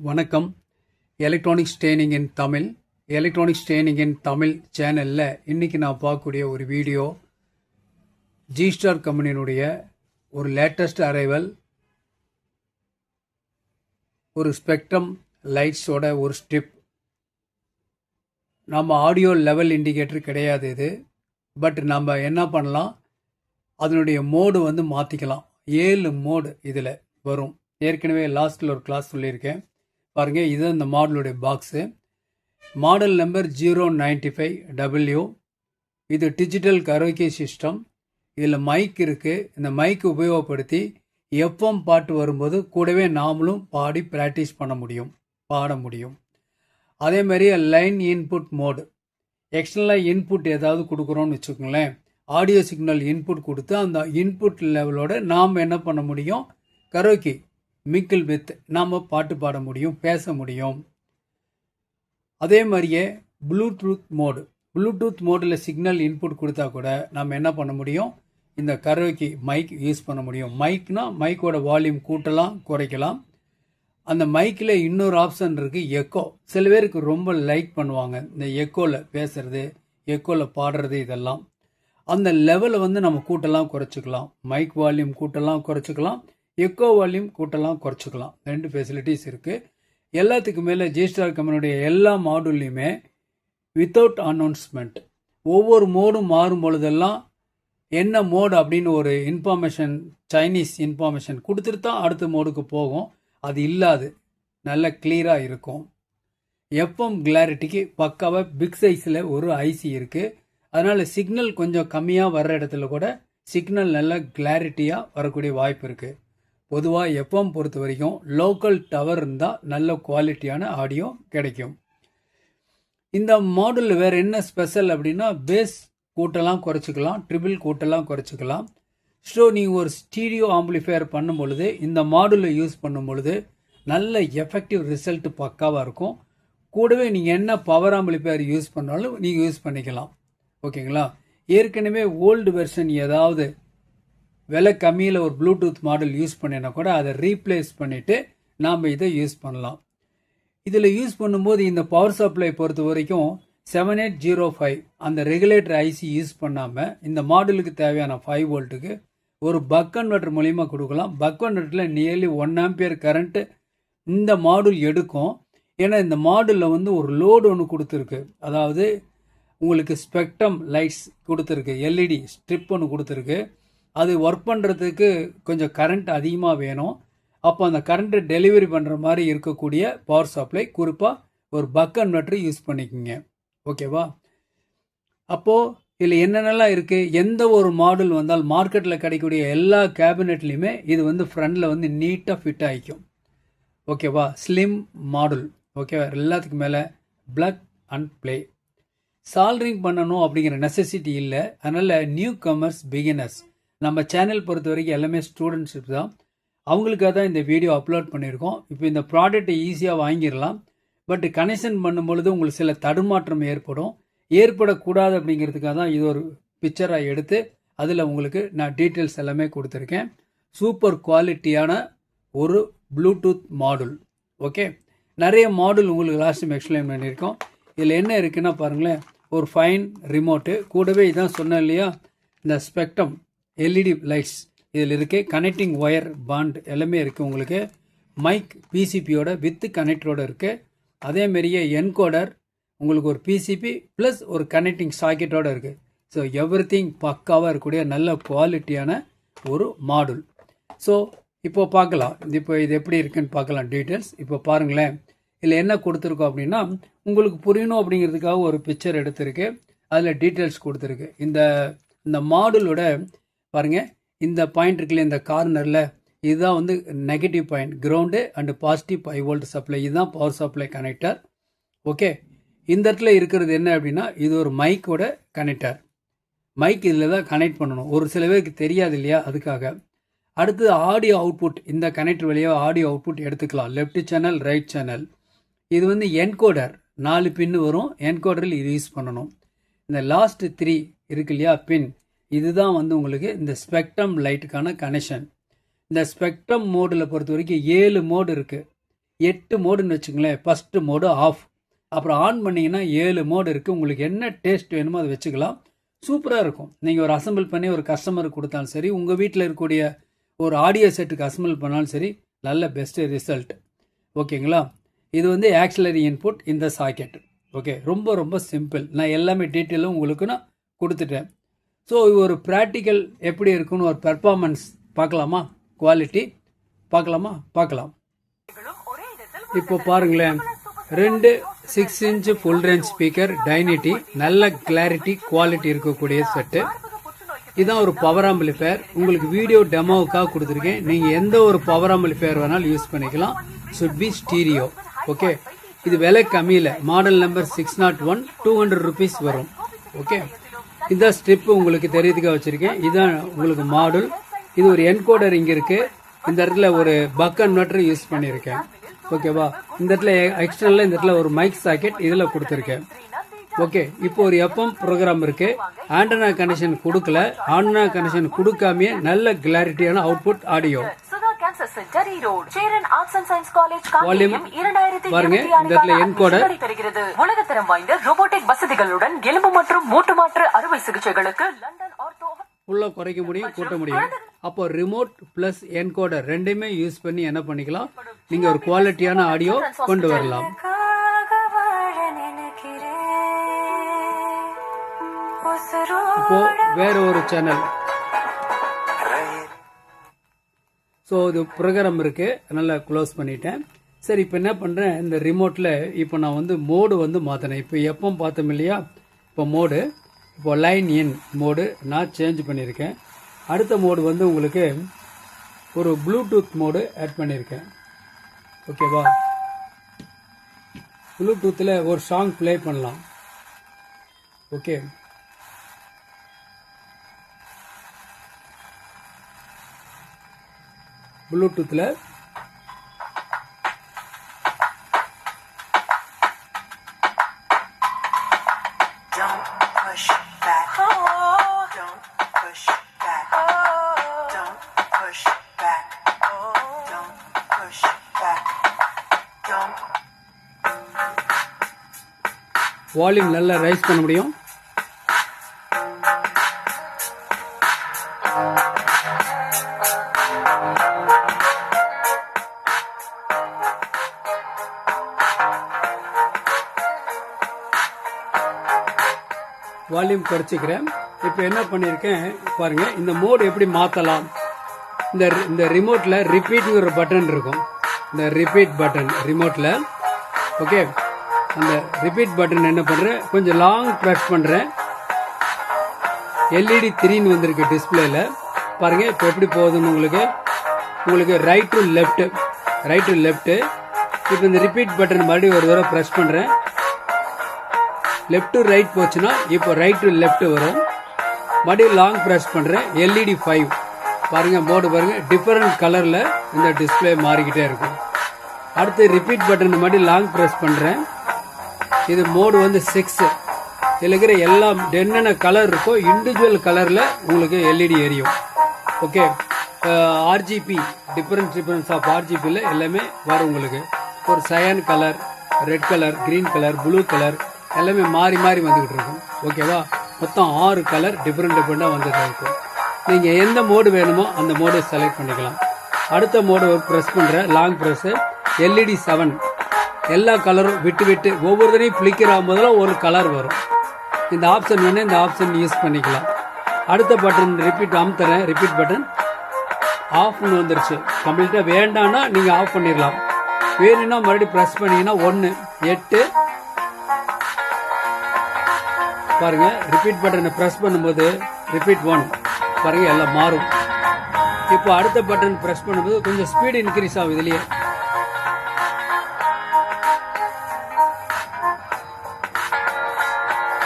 வணக்கம். Electronics training இன் தமிழ் சேனலில் இன்றைக்கி நான் பார்க்கக்கூடிய ஒரு வீடியோ ஜிஸ்டார் கம்பெனியினுடைய ஒரு லேட்டஸ்ட் அரைவல் ஒரு ஸ்பெக்ட்ரம் லைட்ஸோட ஒரு ஸ்ட்ரிப். நம்ம ஆடியோ லெவல் இண்டிகேட்டர் கிடையாது இது. பட் நம்ம என்ன பண்ணலாம், அதனுடைய மோடு மாற்றிக்கலாம். 7 மோடு இதில் வரும். ஏற்கனவே லாஸ்ட்டில் ஒரு கிளாஸ் சொல்லியிருக்கேன் பாருங்கள். இது இந்த மாடலுடைய பாக்ஸு. Model number 095W. இது டிஜிட்டல் கரோக்கே சிஸ்டம். இதில் மைக் இருக்குது. இந்த மைக் உபயோகப்படுத்தி எஃப்எம் பாட்டு வரும்போது கூடவே நாமளும் பாடி ப்ராக்டிஸ் பண்ண முடியும், பாட முடியும். அதே மாதிரி லைன் இன்புட் மோடு. எக்ஸ்டர்னலாக இன்புட் ஏதாவது கொடுக்குறோன்னு வச்சுக்கோங்களேன், ஆடியோ சிக்னல் இன்புட் கொடுத்து அந்த இன்புட் லெவலோட நாம் என்ன பண்ண முடியும், கரோக்கி மிங்கிள் வித் நாம் பாட்டு பாட முடியும், பேச முடியும். அதே மாதிரியே ப்ளூடூத் மோடில் சிக்னல் இன்புட் கொடுத்தா கூட நம்ம என்ன பண்ண முடியும், இந்த கரோக்கி மைக் யூஸ் பண்ண முடியும். மைக்னா மைக்கோட வால்யூம் கூட்டலாம் குறைக்கலாம். அந்த மைக்கில் இன்னொரு ஆப்ஷன் இருக்குது, எக்கோ. சில பேருக்கு ரொம்ப லைக் பண்ணுவாங்க இந்த எக்கோவில் பேசுறது, எக்கோவில் பாடுறது. இதெல்லாம் அந்த லெவலை நம்ம கூட்டலாம் குறைச்சிக்கலாம். மைக் வால்யூம் கூட்டலாம் குறைச்சிக்கலாம், எக்கோ வால்யூம் கூட்டலாம் குறைச்சிக்கலாம். 2 ஃபெசிலிட்டிஸ் இருக்குது. எல்லாத்துக்கு மேலே ஜிஸ்டார் கம்பெனியுடைய எல்லா மாடல்லையுமே வித்தவுட் அனௌன்ஸ்மெண்ட் ஒவ்வொரு மோடும் மாறும் பொழுதெல்லாம் என்ன மோடு அப்படின்னு ஒரு இன்ஃபார்மேஷன், சைனீஸ் இன்ஃபார்மேஷன் கொடுத்துட்டு தான் அடுத்த மோடுக்கு போகும். அது இல்லாது நல்ல கிளியராக இருக்கும். எஃப்எம் கிளாரிட்டிக்கு பக்காவாக பிக் சைஸில் ஒரு ஐசி இருக்குது. அதனால் சிக்னல் கொஞ்சம் கம்மியாக வர்ற இடத்துல கூட சிக்னல் நல்ல கிளாரிட்டியாக வரக்கூடிய வாய்ப்பு இருக்குது. பொதுவாக எஃப்எம் பொறுத்த வரைக்கும் லோக்கல் டவர் இருந்தால் நல்ல குவாலிட்டியான ஆடியோ கிடைக்கும். இந்த மாடலில் வேறு என்ன ஸ்பெஷல் அப்படின்னா, பேஸ் கூட்டலாம் குறைச்சிக்கலாம், ட்ரிபிள் கூட்டலாம் குறைச்சிக்கலாம். ஸோ நீங்கள் ஒரு ஸ்டீரியோ ஆம்பிளிஃபையர் பண்ணும் பொழுது இந்த மாடலை யூஸ் பண்ணும் பொழுது நல்ல எஃபெக்டிவ் ரிசல்ட் பக்காவாக இருக்கும். கூடவே நீங்கள் என்ன பவர் ஆம்பிளிஃபையர் யூஸ் பண்ணாலும் நீங்கள் யூஸ் பண்ணிக்கலாம். ஓகேங்களா. ஏற்கனவே ஓல்டு வெர்ஷன் ஏதாவது விலை கம்மியில் ஒரு ப்ளூடூத் மாடல் யூஸ் பண்ணினா கூட அதை ரீப்ளேஸ் பண்ணிவிட்டு நாம் இதை யூஸ் பண்ணலாம். இதில் யூஸ் பண்ணும்போது இந்த பவர் சப்ளை பொறுத்த வரைக்கும் 7805 அந்த ரெகுலேட்டர் ஐசி யூஸ் பண்ணாமல் இந்த மாடலுக்கு தேவையான 5 வோல்ட்டுக்கு ஒரு பக் கன்வெர்ட்டர் மூலிமா கொடுக்கலாம். பக் கன்வெர்ட்டரில் நியர்லி 1 ஆம்பியர் கரண்ட்டு இந்த மாடல் எடுக்கும். ஏன்னா இந்த மாடலில் ஒரு லோடு ஒன்று கொடுத்துருக்கு. அதாவது உங்களுக்கு ஸ்பெக்ட்ரம் லைட்ஸ் கொடுத்துருக்கு, எல்இடி ஸ்ட்ரிப் ஒன்று கொடுத்துருக்கு. அது ஒர்க் பண்ணுறதுக்கு கொஞ்சம் கரண்ட் அதிகமாக வேணும். அப்போ அந்த கரண்ட்டை டெலிவரி பண்ணுற மாதிரி இருக்கக்கூடிய பவர் சப்ளை, குறிப்பாக ஒரு பக் கன்வெர்ட்டர் யூஸ் பண்ணிக்கோங்க. ஓகேவா. அப்போது இதில் என்னென்னலாம் இருக்குது, எந்த ஒரு மாடல் வந்தால் மார்க்கெட்டில் கிடைக்கக்கூடிய எல்லா கேபினெட்லேயுமே இது ஃப்ரண்டில் நீட்டாக ஃபிட் ஆகிக்கும். ஓகேவா. Slim model. ஓகேவா. எல்லாத்துக்கு மேலே பிளக் அண்ட் ப்ளே. சால்ட்ரிங் பண்ணணும் அப்படிங்கிற நெசசிட்டி இல்லை. அதனால் நியூ கமர்ஸ், பிகினர்ஸ், நம்ம சேனல் பொறுத்த வரைக்கும் எல்லாமே ஸ்டூடெண்ட்ஷிப் தான். அவங்களுக்காக தான் இந்த வீடியோ அப்லோட் பண்ணியிருக்கோம். இப்போ இந்த ப்ராடக்ட்டை ஈஸியாக வாங்கிடலாம். பட் கனெக்ஷன் பண்ணும்பொழுது உங்களுக்கு சில தடுமாற்றம் ஏற்படக்கூடாது அப்படிங்கிறதுக்காக தான் இது ஒரு பிக்சராக எடுத்து அதில் உங்களுக்கு நான் டீட்டெயில்ஸ் எல்லாமே கொடுத்துருக்கேன். சூப்பர் குவாலிட்டியான ஒரு ப்ளூடூத் மாடல். ஓகே. நிறைய மாடல் உங்களுக்கு லாஸ்ட் டைம் எக்ஸ்பிளைன் பண்ணியிருக்கோம். இதில் என்ன இருக்குன்னா பாருங்களேன், ஒரு ஃபைன் ரிமோட்டு, கூடவே இதான் சொன்னேன் இல்லையா, இந்த ஸ்பெக்ட்ரம் எல்இடி லைட்ஸ் இதில் இருக்குது. கனெக்டிங் ஒயர் பாண்ட் எல்லாமே இருக்குது. உங்களுக்கு மைக் பிசிபியோட வித் கனெக்டரோட இருக்குது. அதேமாரியே என்கோடர் உங்களுக்கு ஒரு பிசிபி ப்ளஸ் ஒரு கனெக்டிங் சாக்கெட்டோட இருக்குது. ஸோ எவ்ரிதிங் பக்காவாக இருக்கக்கூடிய நல்ல குவாலிட்டியான ஒரு மாடல். ஸோ இப்போ பார்க்கலாம், இப்போ இது எப்படி இருக்குன்னு பார்க்கலாம் டீட்டெயில்ஸ். இப்போ பாருங்களேன், இதில் என்ன கொடுத்துருக்கோம் அப்படின்னா, உங்களுக்கு புரியணும் அப்படிங்கிறதுக்காக ஒரு பிக்சர் எடுத்திருக்கு, அதில் டீட்டெயில்ஸ் கொடுத்துருக்கு. இந்த மாடலோட பாருங்கள், இந்த பாயிண்ட் இருக்குல்ல, இந்த கார்னரில் இதுதான் negative point, ground and positive 5 volt supply. இதுதான் பவர் சப்ளை கனெக்டர். ஓகே. இந்த இடத்துல இருக்கிறது என்ன அப்படின்னா, இது ஒரு மைக்கோட கனெக்டர். மைக் இதில் தான் கனெக்ட் பண்ணணும். ஒரு சில பேருக்கு தெரியாது இல்லையா, அதுக்காக. அடுத்தது ஆடியோ அவுட்புட். இந்த கனெக்டர் வழியாக ஆடியோ அவுட்புட் எடுத்துக்கலாம், லெஃப்ட் சேனல், ரைட் சேனல். இது என்கோடர் 4 பின்னு வரும். என்கோடரில் இது யூஸ் பண்ணணும். இந்த லாஸ்ட் 3 இருக்கு இல்லையா பின், இதுதான் உங்களுக்கு இந்த ஸ்பெக்ட்ரம் லைட்டுக்கான கனெக்ஷன். இந்த ஸ்பெக்ட்ரம் மோடில் பொறுத்த வரைக்கும் 7 மோடு இருக்குது. 8 மோடுன்னு வச்சுங்களேன். ஃபஸ்ட்டு மோடு ஆஃப், அப்புறம் ஆன் பண்ணிங்கன்னா 7 மோடு இருக்குது. உங்களுக்கு என்ன டேஸ்ட் வேணுமோ அதை வச்சுக்கலாம். சூப்பராக இருக்கும். நீங்கள் ஒரு அசம்பிள் பண்ணி ஒரு கஸ்டமருக்கு கொடுத்தாலும் சரி, உங்கள் வீட்டில் இருக்கக்கூடிய ஒரு ஆடியோ செட்டுக்கு அசம்பிள் பண்ணாலும் சரி, நல்ல பெஸ்ட்டு ரிசல்ட். ஓகேங்களா? இது வந்து ஆக்சிலரி இன்புட் இந்த சாக்கெட். ஓகே, ரொம்ப ரொம்ப சிம்பிள். நான் எல்லாமே டீட்டெயிலும் உங்களுக்கு நான் கொடுத்துட்டேன். ஸோ ஒரு ப்ராக்டிக்கல் எப்படி இருக்குன்னு ஒரு பெர்ஃபார்மன்ஸ் பார்க்கலாமா? குவாலிட்டி பார்க்கலாமா? பார்க்கலாம். இப்போ பாருங்களேன், 2 6 இன்ச் ஃபுல் ரேஞ்ச் ஸ்பீக்கர் டைனிட்டி, நல்ல கிளாரிட்டி குவாலிட்டி இருக்கக்கூடிய செட்டு. இதுதான் ஒரு பவர் ஆம்பிளிஃபயர். உங்களுக்கு வீடியோ டெமோவுக்காக கொடுத்துருக்கேன். நீங்கள் எந்த ஒரு பவர் ஆம்பிளிஃபயர் வேணாலும் யூஸ் பண்ணிக்கலாம். Should be stereo. ஓகே, இது விலை கம்மியில், மாடல் நம்பர் 601, 200 ருபீஸ் வரும். ஓகே, இந்த ஸ்ட்ரிப்பு உங்களுக்கு தெரியறதுக்காக வச்சுருக்கேன். இதுதான் உங்களுக்கு மாடல். இது ஒரு என்கோடர் இங்கே இருக்குது. இந்த இடத்துல ஒரு பக் கன்வெர்ட்டர் யூஸ் பண்ணியிருக்கேன். ஓகேவா? இந்த இடத்துல எக்ஸ்டர்னலில் இந்த இடத்துல ஒரு மைக் சாக்கெட் இதில் கொடுத்துருக்கேன். ஓகே, இப்போ ஒரு எஃப்எம் ப்ரோக்ராம் இருக்கு. ஆண்டனா கனெக்ஷன் கொடுக்கல. ஆண்டனா கனெக்ஷன் கொடுக்காமயே நல்ல கிளாரிட்டியான அவுட்புட் ஆடியோ. வால்யூம் பாருங்க, இந்த இடத்துல என்கோடர். உலகத்தரம் வாய்ந்த ரோபோட்டிக் வசதிகளுடன் எலும்பு மற்றும் மூட்டு மாற்று அறுவை சிகிச்சைகளுக்கு லண்டன் ஆர்த்தோ ஃபுல்லாக குறைக்க முடியும், கூட்ட முடியும். அப்போ ரிமோட் பிளஸ் என்கோடர் ரெண்டையுமே யூஸ் பண்ணி என்ன பண்ணிக்கலாம், நீங்கள் ஒரு குவாலிட்டியான ஆடியோ கொண்டு வரலாம். இப்போ வேற ஒரு சேனல். ஸோ இது ப்ரோக்ராம் இருக்கு, நல்லா க்ளோஸ் பண்ணிட்டேன். சரி, இப்போ என்ன பண்ணுறேன், இந்த ரிமோட்டில் இப்போ நான் வந்து மோடு வந்து மாற்றினேன். இப்போ எப்போ பார்த்தோம் இல்லையா, இப்போ மோடு, இப்போ லைன் இன் மோடு நான் சேஞ்ச் பண்ணியிருக்கேன். அடுத்த மோடு வந்து உங்களுக்கு ஒரு ப்ளூடூத் மோடு ஆட் பண்ணியிருக்கேன். ஓகேவா? ப்ளூடூத்தில் ஒரு சாங் ப்ளே பண்ணலாம். ஓகே, ப்ளூடூத்தில் வால்யூம் நல்லா ரைஸ் பண்ண முடியும். வால்யூம் குறைச்சிக்கிறேன். இப்போ என்ன பண்ணியிருக்கேன் பாருங்க, இந்த மோடு எப்படி மாற்றலாம். இந்த ரிமோட்டில் ரிப்பீட்ங்கிற பட்டன் இருக்கும். இந்த ரிப்பீட் பட்டன் ரிமோட்டில். ஓகே, அந்த ரிப்பீட் பட்டன் என்ன பண்ணுறேன், கொஞ்சம் லாங் ப்ரெஸ் பண்ணுறேன். எல்இடி 3ன்னு வந்திருக்கு டிஸ்பிளேல. பாருங்கள் இப்போ எப்படி போகுதுன்னு உங்களுக்கு ரைட் டு லெஃப்ட்டு. இப்போ இந்த ரிப்பீட் பட்டன் மறுபடியும் ஒரு தடவை ப்ரெஸ் பண்ணுறேன். லெஃப்ட் டு ரைட் போச்சுன்னா இப்போ ரைட் டு லெஃப்ட் வரும். மறுபடியும் லாங் ப்ரெஸ் பண்ணுறேன். எல்இடி 5 பாருங்கள், மோடு பாருங்கள், டிஃப்ரெண்ட் கலரில் இந்த டிஸ்பிளே மாறிக்கிட்டே இருக்கும். அடுத்து ரிப்பீட் பட்டன் மறுபடியும் லாங் ப்ரெஸ் பண்ணுறேன். இது மோடு வந்து 6. இதில் இருக்கிற எல்லாம் என்னென்ன கலர் இருக்கோ இண்டிவிஜுவல் கலரில் உங்களுக்கு எல்இடி எரியும். ஓகே, ஆர்ஜிபி டிஃப்ரென்ஸ் ஆஃப் ஆர்ஜிபியில் எல்லாமே வரும். உங்களுக்கு ஒரு Sayan colour, red colour, green colour, blue colour எல்லாமே மாறி வந்துக்கிட்டு இருக்கும். ஓகேவா? மொத்தம் 6 கலர் டிஃப்ரெண்டாக வந்துட்டு இருக்கும். நீங்கள் எந்த மோடு வேணுமோ அந்த மோடு செலக்ட் பண்ணிக்கலாம். அடுத்த மோடு ப்ரெஸ் பண்ணுற லாங் ப்ரெஸ்ஸு எல்இடி 7. எல்லா கலரும் விட்டு ஒவ்வொருத்தரையும் ஃப்ளிக்கர் ஆகும்போதெல்லாம் ஒரு கலர் வரும். இந்த ஆப்ஷன் வேணும், இந்த ஆப்ஷன் யூஸ் பண்ணிக்கலாம். அடுத்த பட்டன் ரிப்பீட் அமுத்துறேன். ரிப்பீட் பட்டன் ஆஃப்னு வந்துருச்சு. கம்ப்ளீட்டாக வேண்டாம்னா நீங்கள் ஆஃப் பண்ணிடலாம். வேணும்னா மறுபடியும் ப்ரெஸ் பண்ணிங்கன்னா 1 8 பாருங்கள். ரிப்பீட் பட்டனை ப்ரெஸ் பண்ணும்போது ரிப்பீட் 1 பாருங்கள் எல்லாம் மாறும். இப்போ அடுத்த பட்டன் ப்ரெஸ் பண்ணும்போது கொஞ்சம் ஸ்பீடு இன்க்ரீஸ் ஆகும். இதுலேயே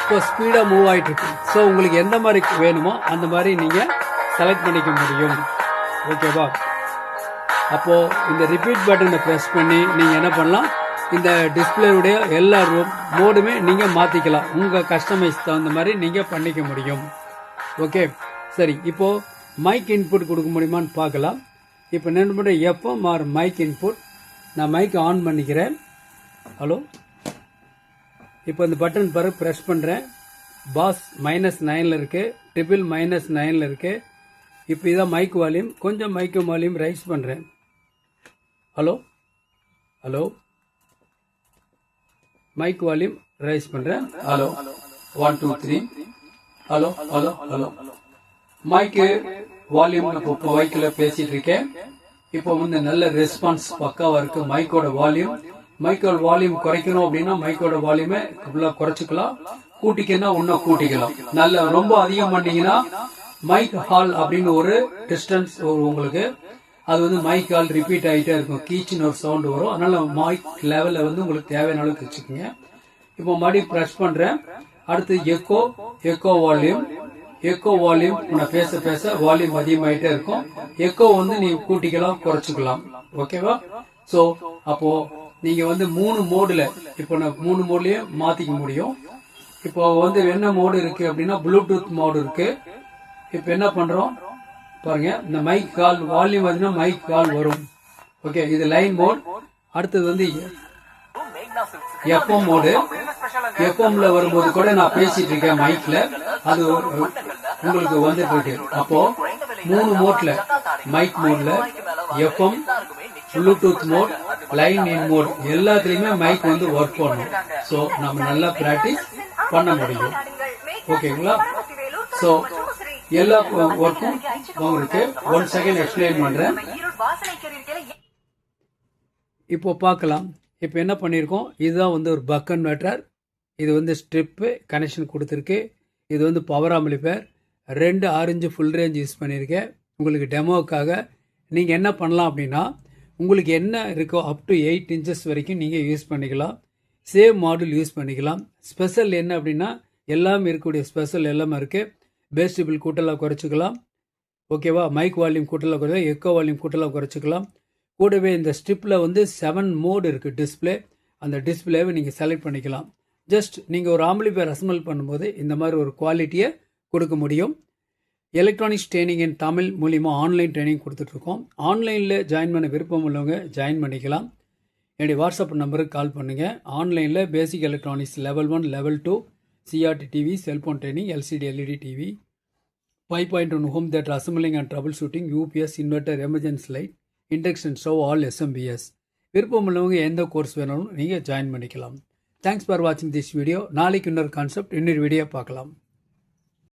இப்போ ஸ்பீடாக மூவ் ஆகிட்டு இருக்கு. ஸோ உங்களுக்கு எந்த மாதிரி வேணுமோ அந்த மாதிரி நீங்கள் செலக்ட் பண்ணிக்க முடியும். ஓகேவா? அப்போது இந்த ரிப்பீட் பட்டனை ப்ரெஸ் பண்ணி நீங்கள் என்ன பண்ணலாம், இந்த டிஸ்பிளேவுடைய எல்லா மோடுமே நீங்கள் மாற்றிக்கலாம். உங்கள் கஸ்டமைஸ் தகுந்த மாதிரி நீங்கள் பண்ணிக்க முடியும். ஓகே, சரி. இப்போது மைக் இன்புட் கொடுக்க முடியுமான்னு பார்க்கலாம். இப்போ என்ன பண்ணுற, எஃப்எம் ஆர் மைக் இன்புட் நான் மைக் ஆன் பண்ணிக்கிறேன். ஹலோ, இப்போ இந்த பட்டன் பாரு ப்ரெஸ் பண்ணுறேன். பாஸ் -9 இருக்குது, ட்ரிபிள் -9 இருக்குது. இப்போ இதான் மைக் வால்யூம். கொஞ்சம் மைக் வால்யூம் ரைஸ் பண்ணுறேன். Hello hello, mic volume raise பண்ணுறேன். Hello 1 2 3. Hello hello hello, mic volume இப்போ மைக்கில் பேசிட்டு இருக்கேன். இப்போ வந்து நல்ல ரெஸ்பான்ஸ் பக்காவா இருக்கு. மைக்கோட வால்யூம் குறைக்கணும் அப்படின்னா மைக்கோட வால்யூமை ஃபுல்லா குறைச்சிக்கலாம், கூட்டிக்கன்னா இன்னும் கூட்டிக்கலாம். நல்ல ரொம்ப அதிகம் பண்ணீங்கன்னா மைக் ஹால் அப்படின்னு ஒரு டிஸ்டன்ஸ் உங்களுக்கு, அது வந்து மைக் ஹால் ரிப்பீட் ஆகிட்டே இருக்கும், கீச்சின்னு ஒரு சவுண்ட் வரும். அதனால மைக் லெவலில் வந்து உங்களுக்கு தேவையான அளவுக்கு வச்சுக்கோங்க. இப்போ மறுபடியும் ப்ரெஸ் பண்றேன். அடுத்து எக்கோ வால்யூம் நான் பேச வால்யூம் அதிகமாயிட்டே இருக்கும். எக்கோ வந்து நீங்க கூட்டிக்கலாம் குறைச்சிக்கலாம். ஓகேவா? சோ அப்போ நீங்க வந்து 3 மோடுல, இப்போ நான் 3 மோட்லயே மாத்திக்க முடியும். இப்போ வந்து என்ன மோடு இருக்கு அப்படின்னா ப்ளூடூத் மோடு இருக்கு. இப்போ என்ன பண்றோம் பாருங்க, இந்த மைக் கால் வால்யூம் வந்து மைக் கால் வரும். ஓகே, இது லைன் மோட். அடுத்தது வந்து எஃப்எம் மோடு. எஃப்எம்ல வரும்போது கூட நான் பேசிட்டு இருக்கேன் மைக்ல, அது உங்களுக்கு வந்துட்டு இருக்கு. அப்போ 3 மோட்ல, மைக் மோட்ல, எஃப்எம், ப்ளூடூத் மோட், லைன் இன் மோட் எல்லாத்துலயுமே மைக் வந்து ஒர்க் பண்ணும். சோ நம்ம நல்லா பிராக்டிஸ் பண்ண முடியும். ஓகேங்களா? சோ எல்லா ஒர்க்கும் உங்களுக்கு 1 செகண்ட் எக்ஸ்பிளைன் பண்றேன். இப்போ பார்க்கலாம். இப்போ என்ன பண்ணியிருக்கோம், இதுதான் வந்து ஒரு பக் கன்வெர்ட்டர். இது வந்து ஸ்ட்ரிப்பு கனெக்ஷன் கொடுத்துருக்கு. இது வந்து power amplifier. 2 orange full range use பண்ணியிருக்கேன். உங்களுக்கு டெமோவுக்காக நீங்கள் என்ன பண்ணலாம் அப்படின்னா, உங்களுக்கு என்ன இருக்கோ அப் டு 8 இன்ச்சஸ் வரைக்கும் நீங்கள் யூஸ் பண்ணிக்கலாம். சேம் மாடல் யூஸ் பண்ணிக்கலாம். ஸ்பெஷல் என்ன அப்படின்னா, எல்லாமே இருக்கக்கூடிய ஸ்பெஷல் எல்லாமே இருக்குது. பேஸ் டிபிள் கூட்டலாம் குறைச்சிக்கலாம். ஓகேவா? மைக் வால்யூம் கூட்டலாம் குறைச்சிக்கலாம், எக்கோ வால்யூம் கூட்டலாம் குறைச்சிக்கலாம். கூடவே இந்த ஸ்ட்ரிப்பில் வந்து 7 மோடு இருக்குது டிஸ்பிளே. அந்த டிஸ்பிளேவை நீங்கள் செலக்ட் பண்ணிக்கலாம். ஜஸ்ட் நீங்கள் ஒரு ஆம்பிளிஃபையர் அசம்பிள் பண்ணும்போது இந்த மாதிரி ஒரு குவாலிட்டியை கொடுக்க முடியும். எலக்ட்ரானிக்ஸ் ட்ரைனிங் இன் தமிழ் மூலிமா ஆன்லைன் ட்ரைனிங் கொடுத்துட்ருக்கோம். ஆன்லைனில் ஜாயின் பண்ண விருப்பம் உள்ளவங்க ஜாயின் பண்ணிக்கலாம். என்னுடைய வாட்ஸ்அப் நம்பருக்கு கால் பண்ணுங்கள். ஆன்லைனில் basic electronics level 1 level 2 CRT TV, cellphone training, LCD LED TV, 5.1 home theatre assembling and troubleshooting, UPS, inverter, emergency light, induction stove, all SMBS. விருப்பம் உள்ளவங்க எந்த கோர்ஸ் வேணாலும் நீங்கள் ஜாயின் பண்ணிக்கலாம். தேங்க்ஸ் ஃபார் வாட்சிங் திஸ் வீடியோ. நாளைக்கு இன்னொரு concept, இன்னொரு வீடியோ பார்க்கலாம்.